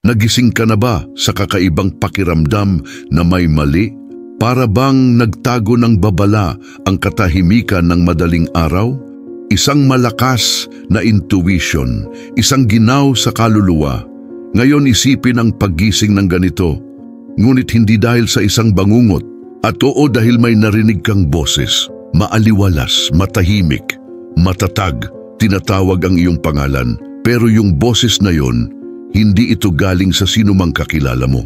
Nagising ka na ba sa kakaibang pakiramdam na may mali? Para bang nagtago ng babala ang katahimikan ng madaling araw? Isang malakas na intuition, isang ginaw sa kaluluwa. Ngayon isipin ang paggising ng ganito. Ngunit hindi dahil sa isang bangungot, at oo dahil may narinig kang boses. Maaliwalas, matahimik, matatag, tinatawag ang iyong pangalan. Pero yung boses na yon, hindi ito galing sa sinumang kakilala mo.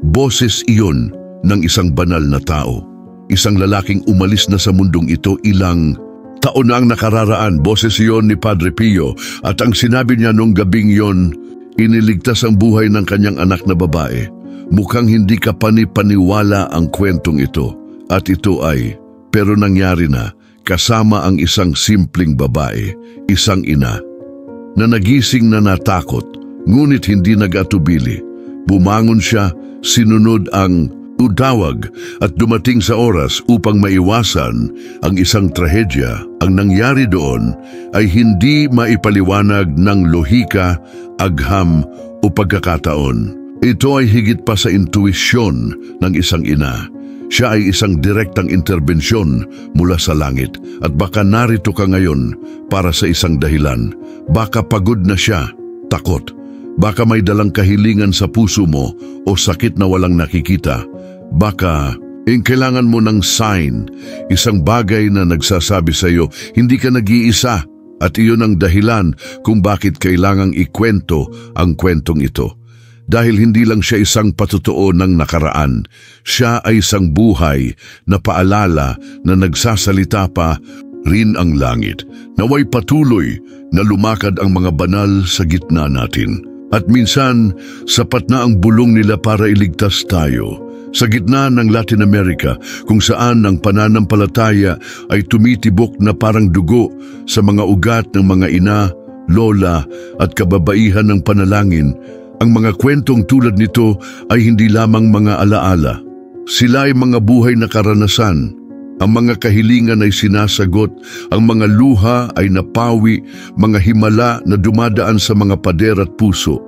Boses iyon ng isang banal na tao. Isang lalaking umalis na sa mundong ito ilang taon na ang nakararaan. Boses iyon ni Padre Pio at ang sinabi niya nung gabing yon, iniligtas ang buhay ng kanyang anak na babae. Mukhang hindi ka panipaniwala ang kwentong ito. At ito ay, pero nangyari na, kasama ang isang simpleng babae, isang ina, na nagising na natakot, ngunit hindi nag-atubili. Bumangon siya, sinunod ang udawag at dumating sa oras upang maiwasan ang isang trahedya. Ang nangyari doon ay hindi maipaliwanag ng lohika, agham o pagkakataon. Ito ay higit pa sa intuisyon ng isang ina. Siya ay isang direktang interbensyon mula sa langit at baka narito ka ngayon para sa isang dahilan. Baka pagod na siya, takot. Baka may dalang kahilingan sa puso mo o sakit na walang nakikita. Baka kailangan mo ng sign, isang bagay na nagsasabi sa iyo, hindi ka nag-iisa at iyon ang dahilan kung bakit kailangang ikwento ang kwentong ito. Dahil hindi lang siya isang patotoo ng nakaraan, siya ay isang buhay na paalala na nagsasalita pa rin ang langit. Naway patuloy na lumakad ang mga banal sa gitna natin. At minsan, sapat na ang bulong nila para iligtas tayo. Sa gitna ng Latin America, kung saan ang pananampalataya ay tumitibok na parang dugo sa mga ugat ng mga ina, lola at kababaihan ng panalangin, ang mga kwentong tulad nito ay hindi lamang mga alaala. Sila ay mga buhay na karanasan. Ang mga kahilingan ay sinasagot, ang mga luha ay napawi, mga himala na dumadaan sa mga pader at puso.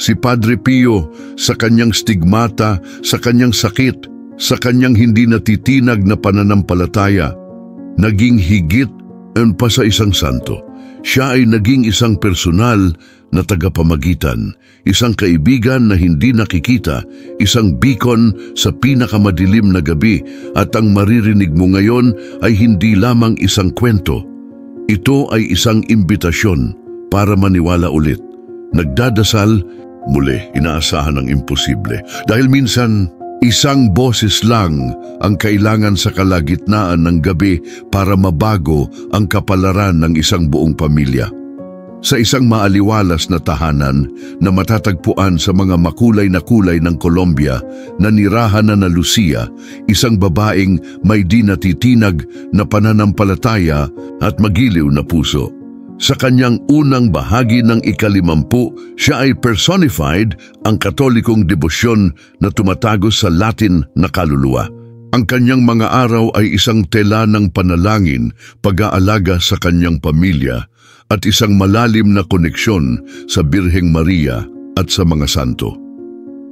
Si Padre Pio, sa kanyang stigmata, sa kanyang sakit, sa kanyang hindi natitinag na pananampalataya, naging higit pa sa isang santo. Siya ay naging isang personal na tagapamagitan, isang kaibigan na hindi nakikita, isang beacon sa pinakamadilim na gabi, at ang maririnig mo ngayon ay hindi lamang isang kwento. Ito ay isang imbitasyon para maniwala ulit. Nagdadasal, muli inaasahan ang imposible. Dahil minsan, isang boses lang ang kailangan sa kalagitnaan ng gabi para mabago ang kapalaran ng isang buong pamilya. Sa isang maaliwalas na tahanan na matatagpuan sa mga makulay na kulay ng Colombia, nanirahan na Lucia, isang babaeng may di natitinag na pananampalataya at magiliw na puso. Sa kanyang unang bahagi ng ika-50, siya ay personified ang katolikong debosyon na tumatagos sa Latin na kaluluwa. Ang kanyang mga araw ay isang tela ng panalangin, pag-aalaga sa kanyang pamilya, at isang malalim na koneksyon sa Birheng Maria at sa mga santo.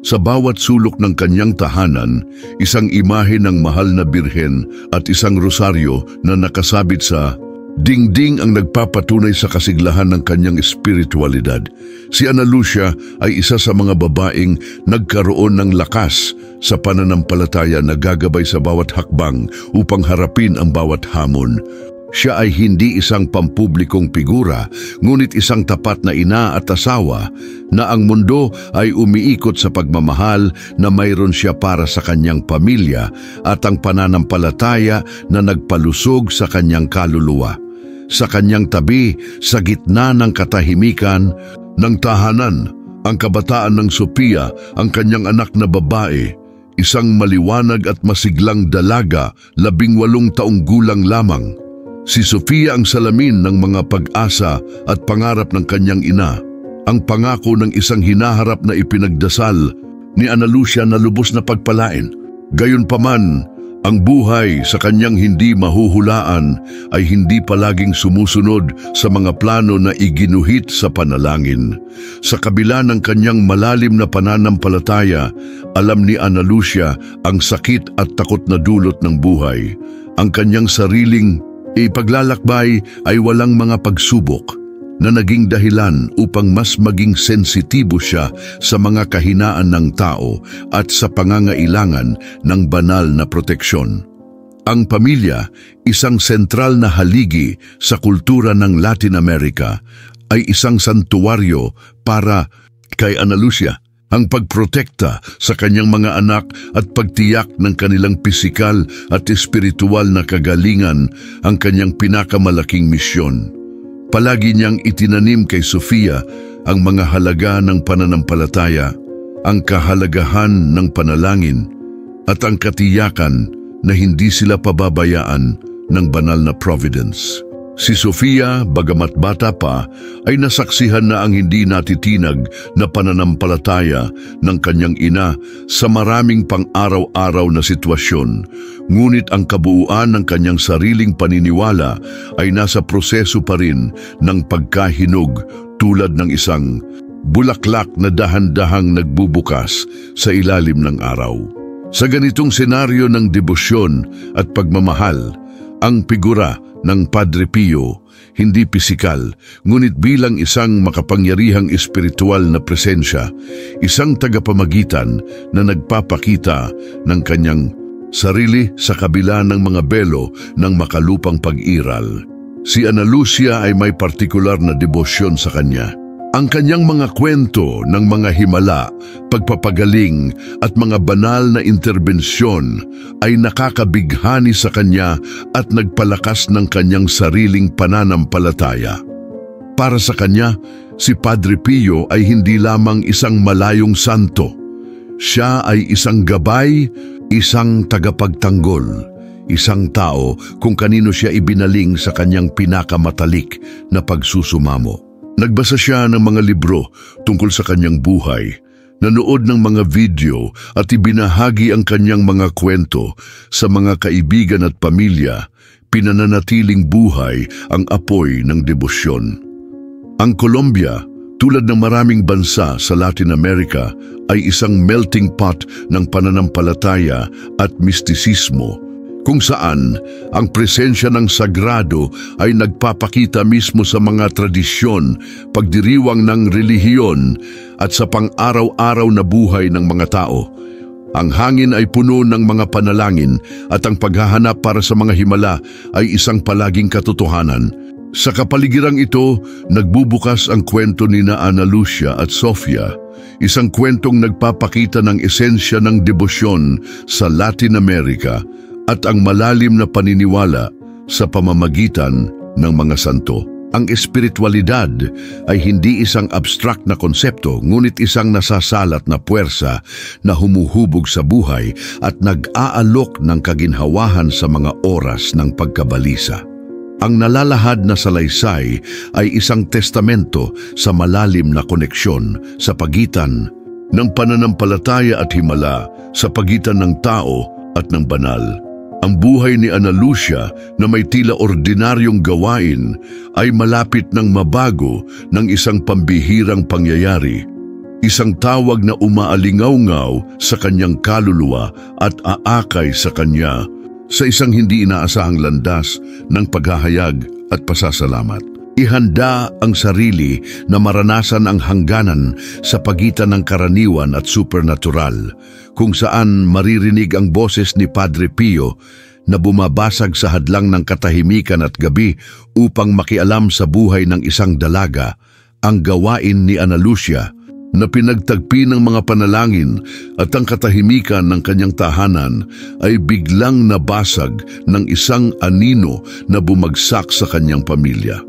Sa bawat sulok ng kanyang tahanan, isang imahe ng mahal na birhen at isang rosaryo na nakasabit sa dingding ang nagpapatunay sa kasiglahan ng kanyang espiritualidad. Si Ana Lucia ay isa sa mga babaeng nagkaroon ng lakas sa pananampalataya na gagabay sa bawat hakbang upang harapin ang bawat hamon. Siya ay hindi isang pampublikong figura, ngunit isang tapat na ina at asawa na ang mundo ay umiikot sa pagmamahal na mayroon siya para sa kanyang pamilya at ang pananampalataya na nagpalusog sa kanyang kaluluwa. Sa kanyang tabi, sa gitna ng katahimikan ng tahanan, ang kabataan ng Sophia, ang kanyang anak na babae, isang maliwanag at masiglang dalaga, 18 taong gulang lamang. Si Sophia ang salamin ng mga pag-asa at pangarap ng kanyang ina, ang pangako ng isang hinaharap na ipinagdasal ni Ana Lucia na lubos na pagpalain. Gayunpaman, Ang buhay sa kanyang hindi mahuhulaan ay hindi palaging sumusunod sa mga plano na iginuhit sa panalangin. Sa kabila ng kanyang malalim na pananampalataya, alam ni Ana Lucia ang sakit at takot na dulot ng buhay. Ang kanyang sariling ipaglalakbay ay walang mga pagsubok na naging dahilan upang mas maging sensitibo siya sa mga kahinaan ng tao at sa pangangailangan ng banal na proteksyon. Ang pamilya, isang sentral na haligi sa kultura ng Latin America, ay isang santuwaryo para kay Ana Lucia. Ang pagprotekta sa kanyang mga anak at pagtiyak ng kanilang pisikal at espiritual na kagalingan ang kanyang pinakamalaking misyon. Palagi niyang itinanim kay Sofia ang mga halaga ng pananampalataya, ang kahalagahan ng panalangin, at ang katiyakan na hindi sila pababayaan ng banal na providence. Si Sofia, bagamat bata pa, ay nasaksihan na ang hindi natitinag na pananampalataya ng kanyang ina sa maraming pang-araw-araw na sitwasyon. Ngunit ang kabuuan ng kanyang sariling paniniwala ay nasa proseso pa rin ng pagkahinog tulad ng isang bulaklak na dahan-dahang nagbubukas sa ilalim ng araw. Sa ganitong senaryo ng debosyon at pagmamahal, ang figura ng Padre Pio, hindi pisikal, ngunit bilang isang makapangyarihang espiritual na presensya, isang tagapamagitan na nagpapakita ng kanyang sarili sa kabila ng mga belo ng makalupang pag-iral. Si Ana Lucia ay may partikular na debosyon sa kanya. Ang kanyang mga kwento ng mga himala, pagpapagaling at mga banal na interbensyon ay nakakabighani sa kanya at nagpalakas ng kanyang sariling pananampalataya. Para sa kanya, si Padre Pio ay hindi lamang isang malayong santo. Siya ay isang gabay, isang tagapagtanggol, isang tao kung kanino siya ibinaling sa kanyang pinakamatalik na pagsusumamo. Nagbasa siya ng mga libro tungkol sa kanyang buhay, nanood ng mga video at ibinahagi ang kanyang mga kwento sa mga kaibigan at pamilya, pinananatiling buhay ang apoy ng debosyon. Ang Colombia, tulad ng maraming bansa sa Latin America, ay isang melting pot ng pananampalataya at mistisismo, kung saan ang presensya ng sagrado ay nagpapakita mismo sa mga tradisyon, pagdiriwang ng relihiyon at sa pang-araw-araw na buhay ng mga tao. Ang hangin ay puno ng mga panalangin at ang paghahanap para sa mga himala ay isang palaging katotohanan. Sa kapaligirang ito, nagbubukas ang kwento ni Ana Lucia at Sofia, isang kwentong nagpapakita ng esensya ng debosyon sa Latin America at ang malalim na paniniwala sa pamamagitan ng mga santo. Ang espiritualidad ay hindi isang abstract na konsepto, ngunit isang nasasalat na puwersa na humuhubog sa buhay at nag-aalok ng kaginhawahan sa mga oras ng pagkabalisa. Ang nalalahad na salaysay ay isang testamento sa malalim na koneksyon sa pagitan ng pananampalataya at himala, sa pagitan ng tao at ng banal. Ang buhay ni Ana Lucia na may tila ordinaryong gawain ay malapit ng mabago ng isang pambihirang pangyayari, isang tawag na umaalingaw-ngaw sa kanyang kaluluwa at aakay sa kanya sa isang hindi inaasahang landas ng paghahayag at pasasalamat. Ihanda ang sarili na maranasan ang hangganan sa pagitan ng karaniwan at supernatural, kung saan maririnig ang boses ni Padre Pio na bumabasag sa hadlang ng katahimikan at gabi upang makialam sa buhay ng isang dalaga. Ang gawain ni Ana Lucia na pinagtagpi ng mga panalangin at ang katahimikan ng kanyang tahanan ay biglang nabasag ng isang anino na bumagsak sa kanyang pamilya.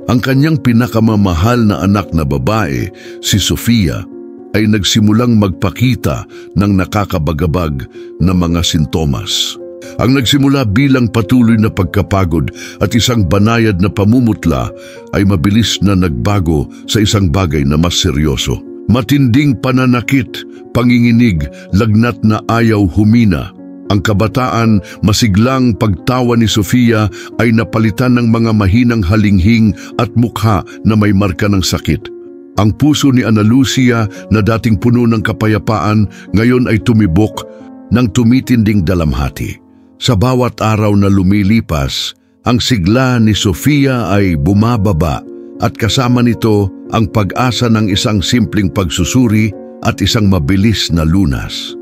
Ang kanyang pinakamamahal na anak na babae, si Sofia, ay nagsimulang magpakita ng nakakabagabag na mga sintomas. Ang nagsimula bilang patuloy na pagkapagod at isang banayad na pamumutla ay mabilis na nagbago sa isang bagay na mas seryoso. Matinding pananakit, panginginig, lagnat na ayaw humina, Ang kabataan, masiglang pagtawa ni Sofia ay napalitan ng mga mahinang halinghing at mukha na may marka ng sakit. Ang puso ni Ana Lucia na dating puno ng kapayapaan ngayon ay tumibok ng tumitinding dalamhati. Sa bawat araw na lumilipas, ang sigla ni Sofia ay bumababa at kasama nito ang pag-asa ng isang simpleng pagsusuri at isang mabilis na lunas.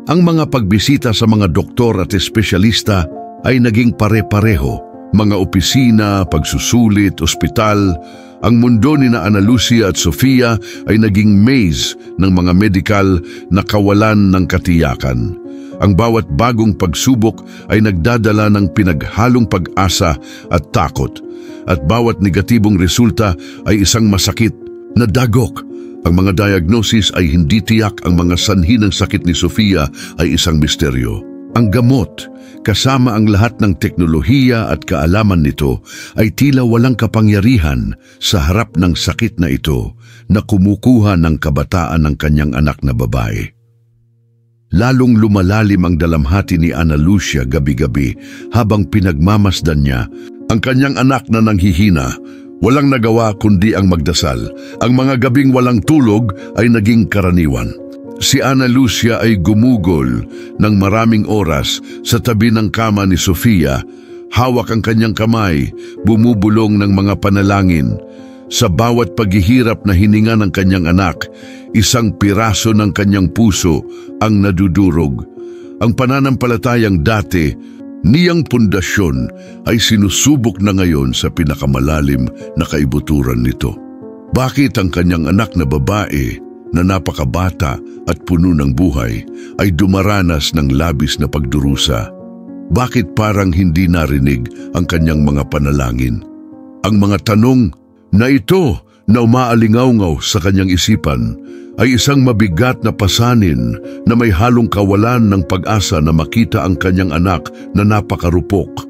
Ang mga pagbisita sa mga doktor at espesyalista ay naging pare-pareho. Mga opisina, pagsusulit, ospital, ang mundo ni na Ana Lucia at Sofia ay naging maze ng mga medikal na kawalan ng katiyakan. Ang bawat bagong pagsubok ay nagdadala ng pinaghalong pag-asa at takot, at bawat negatibong resulta ay isang masakit na dagok. Ang mga diagnosis ay hindi tiyak, ang mga sanhi ng sakit ni Sofia ay isang misteryo. Ang gamot, kasama ang lahat ng teknolohiya at kaalaman nito, ay tila walang kapangyarihan sa harap ng sakit na ito na kumukuha ng kabataan ng kanyang anak na babae. Lalong lumalalim ang dalamhati ni Ana Lucia gabi-gabi habang pinagmamasdan niya ang kanyang anak na nanghihina. Walang nagawa kundi ang magdasal. Ang mga gabing walang tulog ay naging karaniwan. Si Ana Lucia ay gumugol ng maraming oras sa tabi ng kama ni Sofia. Hawak ang kanyang kamay, bumubulong ng mga panalangin. Sa bawat paghihirap na hininga ng kanyang anak, isang piraso ng kanyang puso ang nadudurog. Ang pananampalatayang dati niyang pundasyon ay sinusubok na ngayon sa pinakamalalim na kaibuturan nito. Bakit ang kanyang anak na babae na napakabata at puno ng buhay ay dumaranas ng labis na pagdurusa? Bakit parang hindi narinig ang kanyang mga panalangin? Ang mga tanong na ito na umaalingaw-ngaw sa kanyang isipan ay isang mabigat na pasanin na may halong kawalan ng pag-asa na makita ang kanyang anak na napakarupok.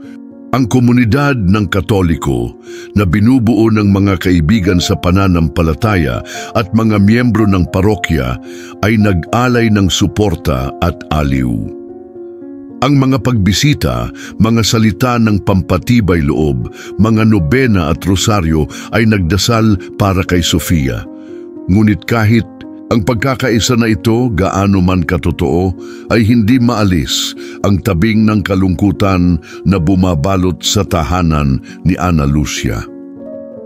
Ang komunidad ng Katoliko na binubuo ng mga kaibigan sa pananampalataya at mga miyembro ng parokya ay nag-alay ng suporta at aliw. Ang mga pagbisita, mga salita ng pampatibay loob, mga nobena at rosaryo ay nagdasal para kay Sofia. Ngunit kahit ang pagkakaisa na ito, gaano man katotoo, ay hindi maalis ang tabing ng kalungkutan na bumabalot sa tahanan ni Ana Lucia.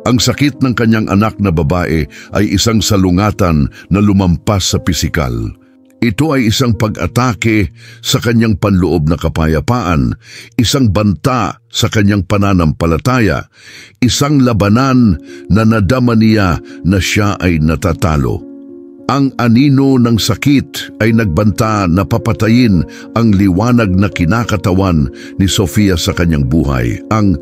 Ang sakit ng kanyang anak na babae ay isang salungatan na lumampas sa pisikal. Ito ay isang pag-atake sa kanyang panloob na kapayapaan, isang banta sa kanyang pananampalataya, isang labanan na nadama niya na siya ay natatalo. Ang anino ng sakit ay nagbanta na papatayin ang liwanag na kinakatawan ni Sofia sa kanyang buhay. Ang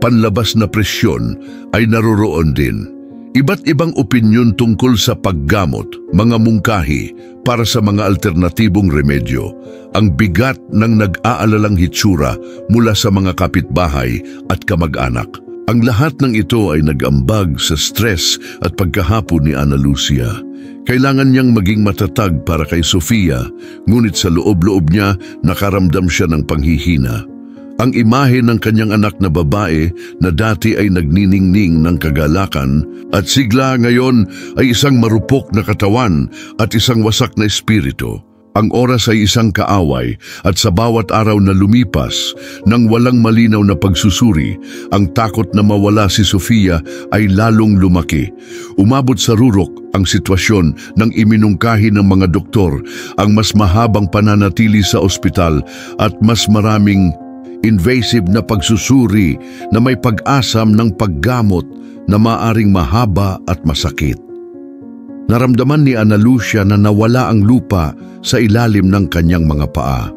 panlabas na presyon ay naroroon din. Iba't ibang opinyon tungkol sa paggamot, mga mungkahi para sa mga alternatibong remedyo, ang bigat ng nag-aalalang hitsura mula sa mga kapitbahay at kamag-anak. Ang lahat ng ito ay nag-ambag sa stress at pagkahapon ni Ana Lucia. Kailangan niyang maging matatag para kay Sofia, ngunit sa loob-loob niya nakaramdam siya ng panghihina. Ang imahe ng kanyang anak na babae na dati ay nagniningning ng kagalakan at sigla ngayon ay isang marupok na katawan at isang wasak na espiritu. Ang oras ay isang kaaway at sa bawat araw na lumipas nang walang malinaw na pagsusuri, ang takot na mawala si Sofia ay lalong lumaki. Umabot sa rurok ang sitwasyon nang iminungkahi ng mga doktor ang mas mahabang pananatili sa ospital at mas maraming invasive na pagsusuri na may pag-asam ng paggamot na maaring mahaba at masakit. Naramdaman ni Ana Lucia na nawala ang lupa sa ilalim ng kanyang mga paa.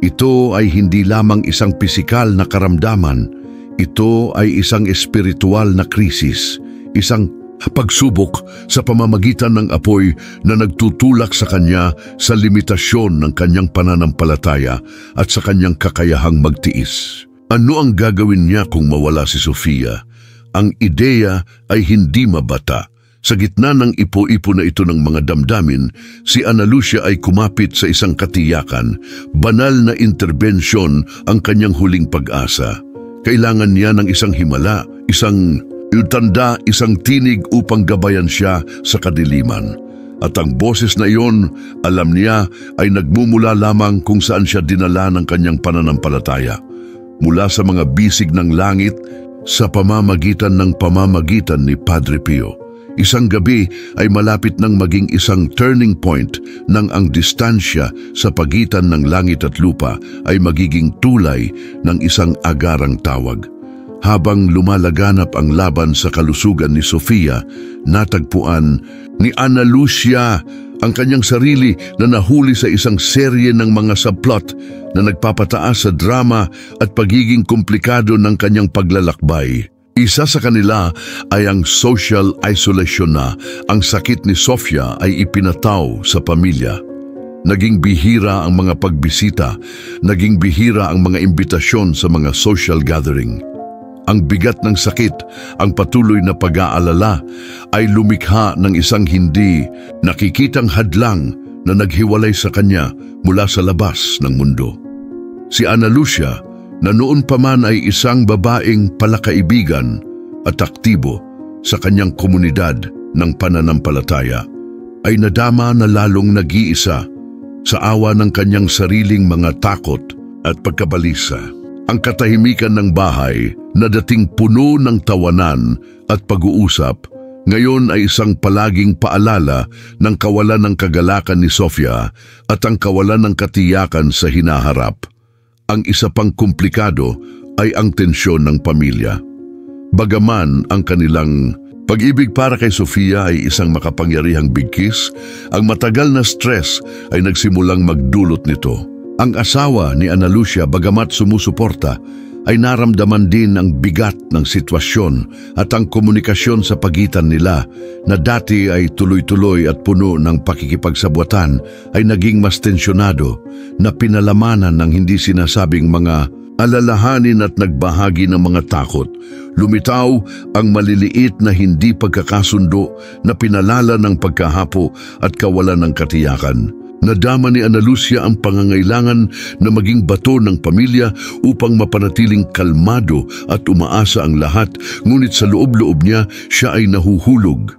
Ito ay hindi lamang isang pisikal na karamdaman, ito ay isang espiritual na krisis, isang pagsubok sa pamamagitan ng apoy na nagtutulak sa kanya sa limitasyon ng kanyang pananampalataya at sa kanyang kakayahang magtiis. Ano ang gagawin niya kung mawala si Sofia? Ang ideya ay hindi mabata. Sa gitna ng ipo-ipo na ito ng mga damdamin, si Ana Lucia ay kumapit sa isang katiyakan. Banal na interbensyon ang kanyang huling pag-asa. Kailangan niya ng isang himala, isang tanda, isang tinig upang gabayan siya sa kadiliman. At ang boses na iyon, alam niya, ay nagmumula lamang kung saan siya dinala ng kanyang pananampalataya. Mula sa mga bisig ng langit, sa pamamagitan ni Padre Pio. Isang gabi ay malapit nang maging isang turning point nang ang distansya sa pagitan ng langit at lupa ay magiging tulay ng isang agarang tawag. Habang lumalaganap ang laban sa kalusugan ni Sofia, natagpuan ni Ana Lucia ang kanyang sarili na nahuli sa isang serye ng mga subplot na nagpapataas sa drama at pagiging komplikado ng kanyang paglalakbay. Isa sa kanila ay ang social isolation na ang sakit ni Sofia ay ipinataw sa pamilya. Naging bihira ang mga pagbisita, naging bihira ang mga imbitasyon sa mga social gathering. Ang bigat ng sakit, ang patuloy na pag-aalala ay lumikha ng isang hindi nakikitang hadlang na naghiwalay sa kanya mula sa labas ng mundo. Si Ana Lucia, na noon pa man ay isang babaeng palakaibigan at aktibo sa kanyang komunidad ng pananampalataya, ay nadama na lalong nag-iisa sa awa ng kanyang sariling mga takot at pagkabalisa. Ang katahimikan ng bahay na dating puno ng tawanan at pag-uusap, ngayon ay isang palaging paalala ng kawalan ng kagalakan ni Sofia at ang kawalan ng katiyakan sa hinaharap. Ang isa pang komplikado ay ang tensyon ng pamilya. Bagaman ang kanilang pag-ibig para kay Sofia ay isang makapangyarihang bigkis, ang matagal na stress ay nagsimulang magdulot nito. Ang asawa ni Ana Lucia, bagamat sumusuporta, ay naramdaman din ang bigat ng sitwasyon at ang komunikasyon sa pagitan nila na dati ay tuloy-tuloy at puno ng pakikipagsabwatan ay naging mas tensyonado na pinalamanan ng hindi sinasabing mga alalahanin at nagbahagi ng mga takot. Lumitaw ang maliliit na hindi pagkakasundo na pinalala ng pagkahapo at kawalan ng katiyakan. Nadama ni Ana Lucia ang pangangailangan na maging bato ng pamilya upang mapanatiling kalmado at umaasa ang lahat, ngunit sa loob-loob niya, siya ay nahuhulog.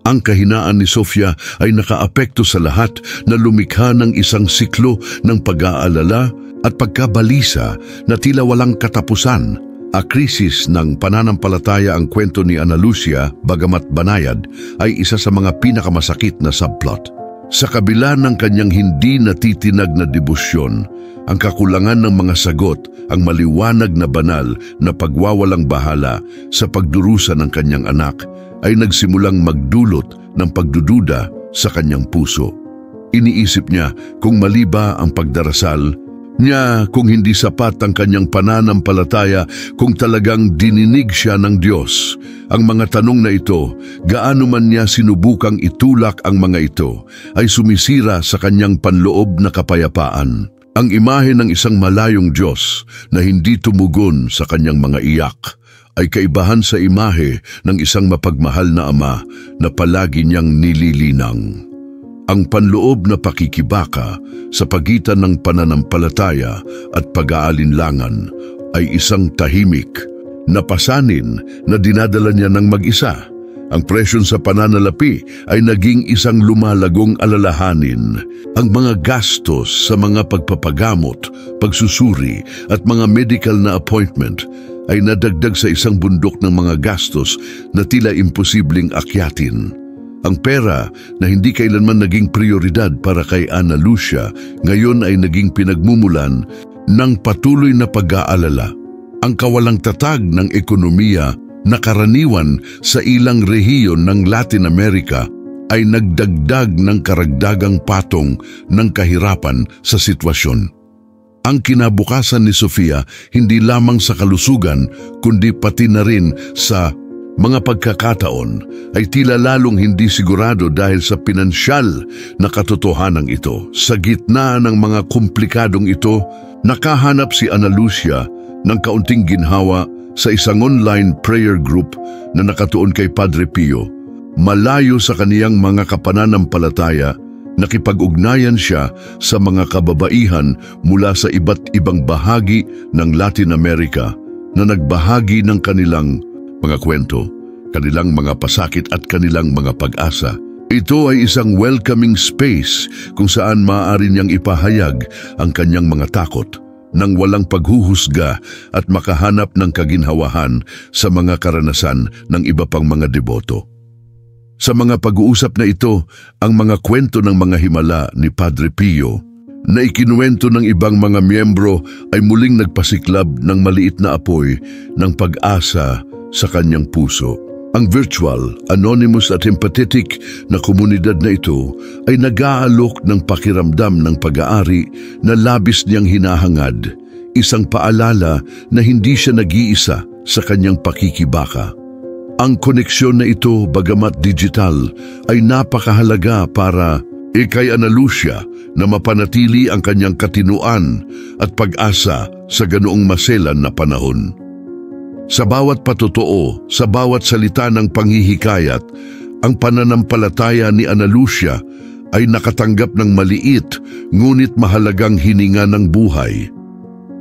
Ang kahinaan ni Sofia ay nakaapekto sa lahat na lumikha ng isang siklo ng pag-aalala at pagkabalisa na tila walang katapusan. A krisis ng pananampalataya ang kwento ni Ana Lucia, bagamat banayad, ay isa sa mga pinakamasakit na subplot. Sa kabila ng kanyang hindi natitinag na debosyon, ang kakulangan ng mga sagot, ang maliwanag na banal na pagwawalang bahala sa pagdurusa ng kanyang anak ay nagsimulang magdulot ng pagdududa sa kanyang puso. Iniisip niya kung mali ba ang pagdarasal niya, kung hindi sapat ang kanyang pananampalataya, kung talagang dininig siya ng Diyos. Ang mga tanong na ito, gaano man niya sinubukang itulak ang mga ito, ay sumisira sa kanyang panloob na kapayapaan. Ang imahe ng isang malayong Diyos na hindi tumugon sa kanyang mga iyak ay kaibahan sa imahe ng isang mapagmahal na ama na palagi niyang nililinang. Ang panloob na pakikibaka sa pagitan ng pananampalataya at pag-aalinlangan ay isang tahimik na pasanin na dinadala niya ng mag-isa. Ang presyon sa pananalapi ay naging isang lumalagong alalahanin. Ang mga gastos sa mga pagpapagamot, pagsusuri at mga medical na appointment ay nadagdag sa isang bundok ng mga gastos na tila imposibleng akyatin. Ang pera na hindi kailanman naging prioridad para kay Ana Lucia, ngayon ay naging pinagmumulan ng patuloy na pag-aalala. Ang kawalang tatag ng ekonomiya na karaniwan sa ilang rehiyon ng Latin America ay nagdagdag ng karagdagang patong ng kahirapan sa sitwasyon. Ang kinabukasan ni Sofia hindi lamang sa kalusugan kundi pati na rin sa mga pagkakataon ay tila lalong hindi sigurado dahil sa pinansyal na katotohanan ito. Sa gitna ng mga komplikadong ito, nakahanap si Ana Lucia ng kaunting ginhawa sa isang online prayer group na nakatuon kay Padre Pio. Malayo sa kaniyang mga kapananampalataya, nakipag-ugnayan siya sa mga kababaihan mula sa iba't ibang bahagi ng Latin America na nagbahagi ng kanilang mga kwento, kanilang mga pasakit at kanilang mga pag-asa. Ito ay isang welcoming space kung saan maaari niyang ipahayag ang kanyang mga takot nang walang paghuhusga at makahanap ng kaginhawahan sa mga karanasan ng iba pang mga deboto. Sa mga pag-uusap na ito, ang mga kwento ng mga himala ni Padre Pio na ikinuwento ng ibang mga miyembro ay muling nagpasiklab ng maliit na apoy ng pag-asa sa kanyang puso. Ang virtual, anonymous at empathetic na komunidad na ito ay nag-aalok ng pakiramdam ng pag-aari na labis niyang hinahangad, isang paalala na hindi siya nag-iisa sa kanyang pakikibaka. Ang koneksyon na ito, bagamat digital, ay napakahalaga para kay Ana Lucia na mapanatili ang kanyang katinuan at pag-asa sa ganoong maselan na panahon. Sa bawat patotoo, sa bawat salita ng panghihikayat, ang pananampalataya ni Ana Lucia ay nakatanggap ng maliit ngunit mahalagang hininga ng buhay.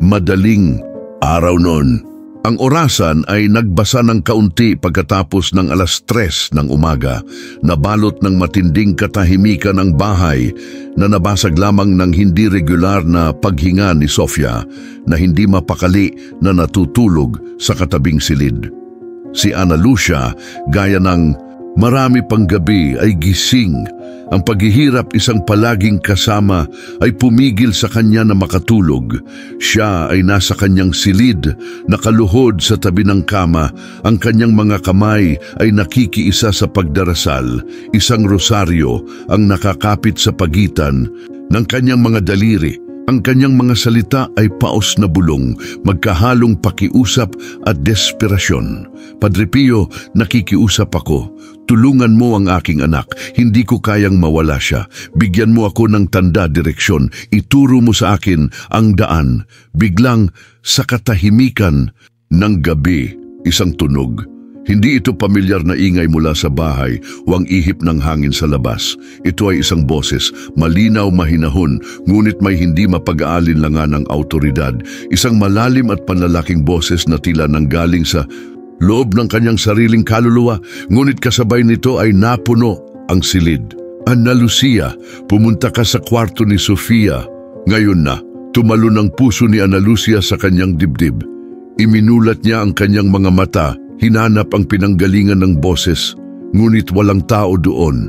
Madaling araw noon. Ang orasan ay nagbasa ng kaunti pagkatapos ng 3:00 ng umaga, nabalot ng matinding katahimikan ang bahay na nabasag lamang ng hindi regular na paghinga ni Sofia na hindi mapakali na natutulog sa katabing silid. Si Ana Lucia, gaya ng marami pang gabi, ay gising. Ang paghihirap, isang palaging kasama, ay pumigil sa kanya na makatulog. Siya ay nasa kanyang silid, nakaluhod sa tabi ng kama. Ang kanyang mga kamay ay nakikiisa sa pagdarasal. Isang rosaryo ang nakakapit sa pagitan ng kanyang mga daliri. Ang kanyang mga salita ay paos na bulong, magkahalong pakiusap at desperasyon. Padre Pio, nakikiusap ako. Tulungan mo ang aking anak. Hindi ko kayang mawala siya. Bigyan mo ako ng tanda, direksyon. Ituro mo sa akin ang daan. Biglang sa katahimikan ng gabi, isang tunog. Hindi ito pamilyar na ingay mula sa bahay o ang ihip ng hangin sa labas. Ito ay isang boses, malinaw, mahinahon, ngunit may hindi mapag-aalinlangan ng autoridad. Isang malalim at panlalaking boses na tila nanggaling sa loob ng kanyang sariling kaluluwa, ngunit kasabay nito ay napuno ang silid. Ana Lucia, pumunta ka sa kwarto ni Sofia. Ngayon na, tumalon ang puso ni Ana Lucia sa kanyang dibdib. Iminulat niya ang kanyang mga mata. Hinanap ang pinanggalingan ng boses, ngunit walang tao doon.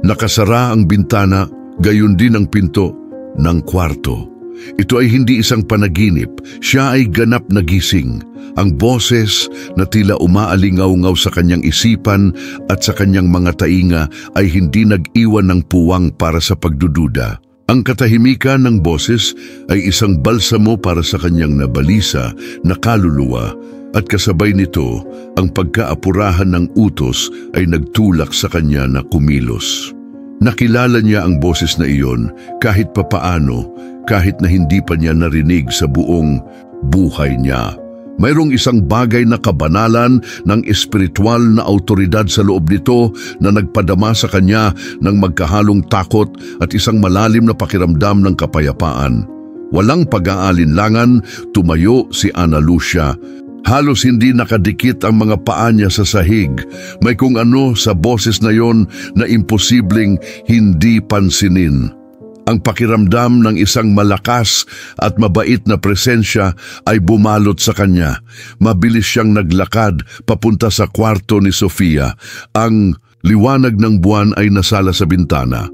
Nakasara ang bintana, gayon din ang pinto ng kwarto. Ito ay hindi isang panaginip, siya ay ganap na gising. Ang boses na tila umaalingaw-ngaw sa kanyang isipan at sa kanyang mga tainga ay hindi nag-iwan ng puwang para sa pagdududa. Ang katahimikan ng boses ay isang balsamo para sa kanyang nabalisa na kaluluwa. At kasabay nito, ang pagkaapurahan ng utos ay nagtulak sa kanya na kumilos. Nakilala niya ang boses na iyon kahit papaano, kahit na hindi pa niya narinig sa buong buhay niya. Mayroong isang bagay na kabanalan ng espiritual na autoridad sa loob nito na nagpadama sa kanya ng magkahalong takot at isang malalim na pakiramdam ng kapayapaan. Walang pag-aalinlangan, tumayo si Ana Lucia. Halos hindi nakadikit ang mga paa niya sa sahig. May kung ano sa boses na yon na imposibleng hindi pansinin. Ang pakiramdam ng isang malakas at mabait na presensya ay bumalot sa kanya. Mabilis siyang naglakad papunta sa kwarto ni Sofia. Ang liwanag ng buwan ay nasala sa bintana,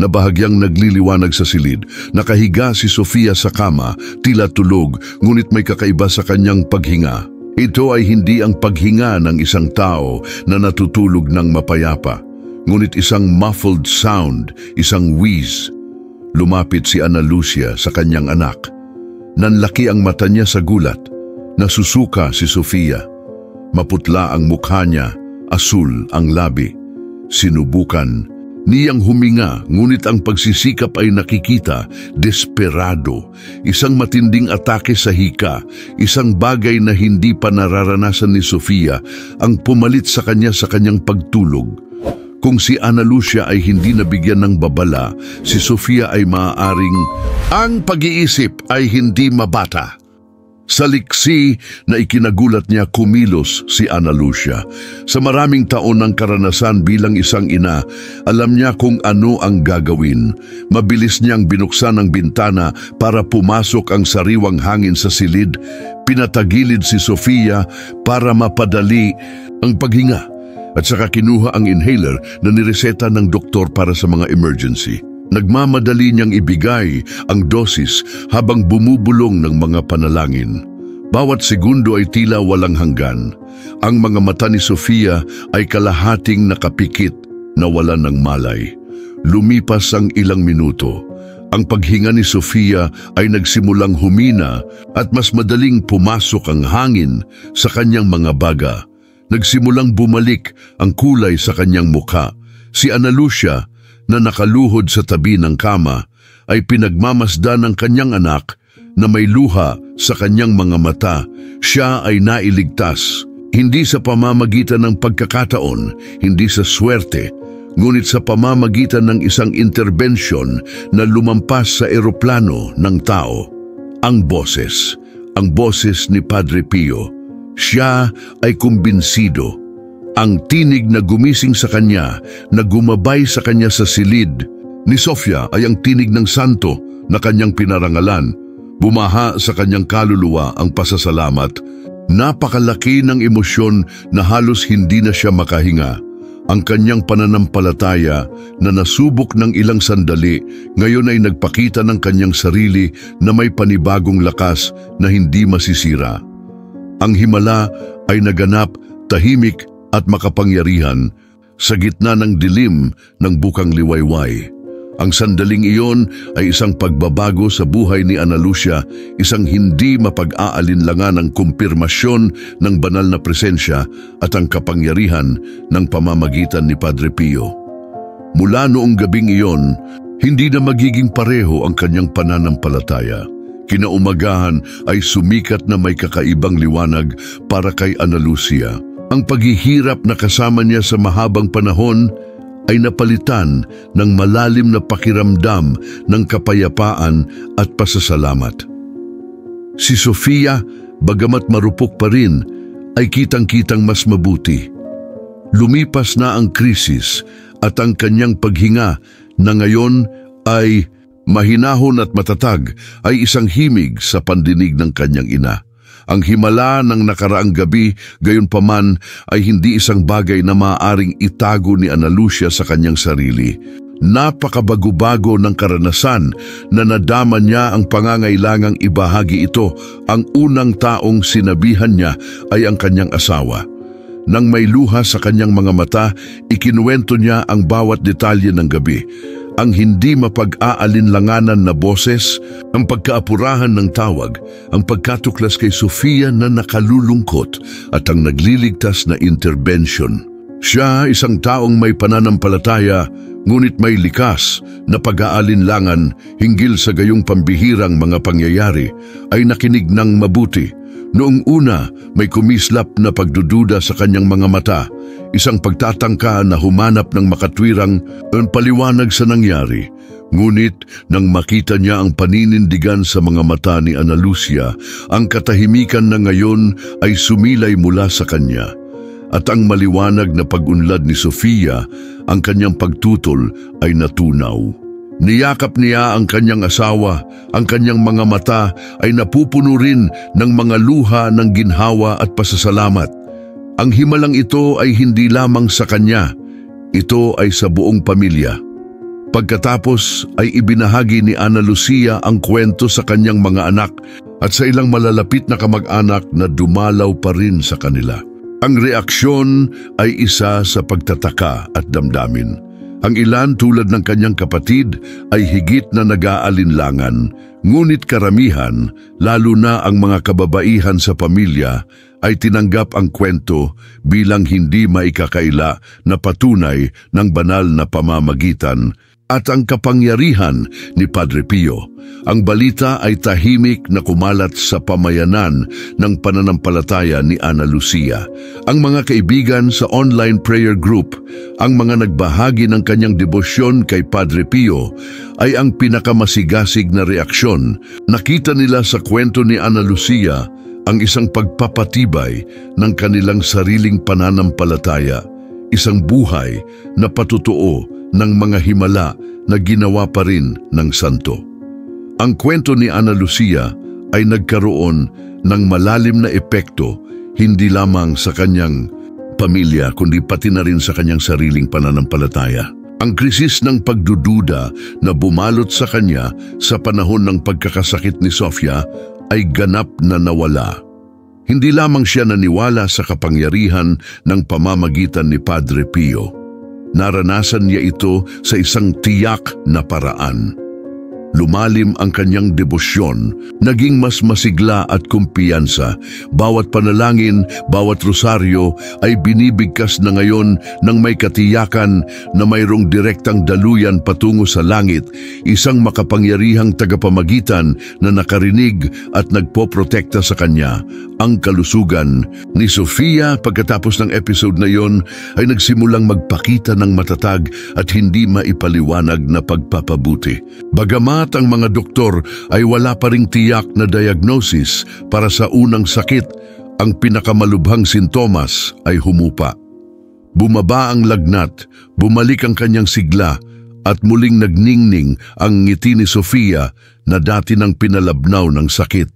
na bahagyang nagliliwanag sa silid. Nakahiga si Sofia sa kama, tila tulog, ngunit may kakaiba sa kanyang paghinga. Ito ay hindi ang paghinga ng isang tao na natutulog ng mapayapa, ngunit isang muffled sound, isang wheeze. Lumapit si Ana Lucia sa kanyang anak. Nanlaki ang mata niya sa gulat. Nasusuka si Sofia. Maputla ang mukha niya, asul ang labi. Sinubukan niyang huminga, ngunit ang pagsisikap ay nakikita, desperado. Isang matinding atake sa hika, isang bagay na hindi pa nararanasan ni Sofia ang pumalit sa kanya sa kanyang pagtulog. Kung si Ana Lucia ay hindi nabigyan ng babala, si Sofia ay maaaring ang pag-iisip ay hindi mabata. Sa liksi na ikinagulat niya, kumilos si Ana Lucia. Sa maraming taon ng karanasan bilang isang ina, alam niya kung ano ang gagawin. Mabilis niyang binuksan ang bintana para pumasok ang sariwang hangin sa silid. Pinatagilid si Sofia para mapadali ang paghinga. At saka kinuha ang inhaler na nireseta ng doktor para sa mga emergency. Nagmamadali niyang ibigay ang dosis habang bumubulong ng mga panalangin. Bawat segundo ay tila walang hanggan. Ang mga mata ni Sofia ay kalahating nakapikit na wala ng malay. Lumipas ang ilang minuto. Ang paghinga ni Sofia ay nagsimulang humina at mas madaling pumasok ang hangin sa kanyang mga baga. Nagsimulang bumalik ang kulay sa kanyang mukha. Si Ana Lucia, na nakaluhod sa tabi ng kama, ay pinagmamasdan ng kanyang anak na may luha sa kanyang mga mata. Siya ay nailigtas, hindi sa pamamagitan ng pagkakataon, hindi sa swerte, ngunit sa pamamagitan ng isang interbensyon na lumampas sa eroplano ng tao. Ang boses ni Padre Pio. Siya ay kumbinsido. Ang tinig na gumising sa kanya, na gumabay sa kanya sa silid ni Sofia ay ang tinig ng santo na kanyang pinarangalan. Bumaha sa kanyang kaluluwa ang pasasalamat. Napakalaki ng emosyon na halos hindi na siya makahinga. Ang kanyang pananampalataya na nasubok ng ilang sandali, ngayon ay nagpakita ng kanyang sarili na may panibagong lakas na hindi masisira. Ang himala ay naganap, tahimik at makapangyarihan sa gitna ng dilim ng bukang liwayway. Ang sandaling iyon ay isang pagbabago sa buhay ni Ana Lucia, isang hindi mapag-aalinlangan ng kumpirmasyon ng banal na presensya at ang kapangyarihan ng pamamagitan ni Padre Pio. Mula noong gabing iyon, hindi na magiging pareho ang kanyang pananampalataya. Kinaumagahan ay sumikat na may kakaibang liwanag para kay Ana Lucia. Ang paghihirap na kasama niya sa mahabang panahon ay napalitan ng malalim na pakiramdam ng kapayapaan at pasasalamat. Si Sofia, bagamat marupok pa rin, ay kitang-kitang mas mabuti. Lumipas na ang krisis at ang kanyang paghinga na ngayon ay mahinahon at matatag ay isang himig sa pandinig ng kanyang ina. Ang himala ng nakaraang gabi, gayunpaman, ay hindi isang bagay na maaaring itago ni Ana Lucia sa kanyang sarili. Napakabago-bago ng karanasan na nadama niya ang pangangailangang ibahagi ito. Ang unang taong sinabihan niya ay ang kanyang asawa. Nang may luha sa kanyang mga mata, ikinuwento niya ang bawat detalye ng gabi. Ang hindi mapag-aalinlanganan na boses, ang pagkaapurahan ng tawag, ang pagkatuklas kay Sofia na nakalulungkot at ang nagliligtas na intervention. Siya, isang taong may pananampalataya, ngunit may likas na pag-aalinlangan hinggil sa gayong pambihirang mga pangyayari, ay nakinig ng mabuti. Noong una, may kumislap na pagdududa sa kanyang mga mata, isang pagtatangka na humanap ng makatwirang paliwanag sa nangyari. Ngunit nang makita niya ang paninindigan sa mga mata ni Ana Lucia, ang katahimikan na ngayon ay sumilay mula sa kanya. At ang maliwanag na pag-unlad ni Sofia, ang kanyang pagtutol ay natunaw. Niyakap niya ang kanyang asawa, ang kanyang mga mata ay napupuno rin ng mga luha ng ginhawa at pasasalamat. Ang himalang ito ay hindi lamang sa kanya, ito ay sa buong pamilya. Pagkatapos ay ibinahagi ni Ana Lucia ang kwento sa kanyang mga anak at sa ilang malalapit na kamag-anak na dumalaw pa rin sa kanila. Ang reaksyon ay isa sa pagtataka at damdamin. Ang ilan tulad ng kanyang kapatid ay higit na nag-aalinlangan, ngunit karamihan, lalo na ang mga kababaihan sa pamilya, ay tinanggap ang kwento bilang hindi maikakaila na patunay ng banal na pamamagitan at ang kapangyarihan ni Padre Pio. Ang balita ay tahimik na kumalat sa pamayanan ng pananampalataya ni Ana Lucia. Ang mga kaibigan sa online prayer group, ang mga nagbahagi ng kanyang debosyon kay Padre Pio, ay ang pinakamasigasig na reaksyon. Nakita nila sa kwento ni Ana Lucia ang isang pagpapatibay ng kanilang sariling pananampalataya, isang buhay na patutuo ng mga himala na ginawa pa rin ng santo. Ang kwento ni Ana Lucia ay nagkaroon ng malalim na epekto hindi lamang sa kanyang pamilya kundi pati na rin sa kanyang sariling pananampalataya. Ang krisis ng pagdududa na bumalot sa kanya sa panahon ng pagkakasakit ni Sofia ay ganap na nawala. Hindi lamang siya naniwala sa kapangyarihan ng pamamagitan ni Padre Pio. Naranasan niya ito sa isang tiyak na paraan. Lumalim ang kanyang debosyon, naging mas masigla at kumpiyansa. Bawat panalangin, bawat rosaryo ay binibigkas na ngayon ng may katiyakan na mayroong direktang daluyan patungo sa langit, isang makapangyarihang tagapamagitan na nakarinig at nagpoprotekta sa kanya. Ang kalusugan ni Sofia pagkatapos ng episode na yon ay nagsimulang magpakita ng matatag at hindi maipaliwanag na pagpapabuti. Bagamat ang mga doktor ay wala pa ring tiyak na diagnosis para sa unang sakit, ang pinakamalubhang sintomas ay humupa. Bumaba ang lagnat, bumalik ang kanyang sigla, at muling nagningning ang ngiti ni Sofia na dati nang pinalabnaw ng sakit.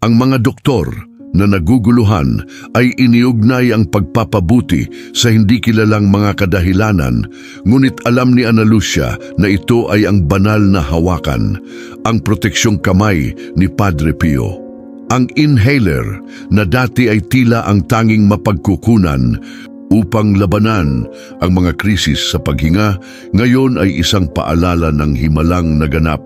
Ang mga doktor na naguguluhan ay iniugnay ang pagpapabuti sa hindi kilalang mga kadahilanan, ngunit alam ni Ana Lucia na ito ay ang banal na hawakan, ang proteksyong kamay ni Padre Pio. Ang inhaler na dati ay tila ang tanging mapagkukunan upang labanan ang mga krisis sa paghinga, ngayon ay isang paalala ng himalang naganap.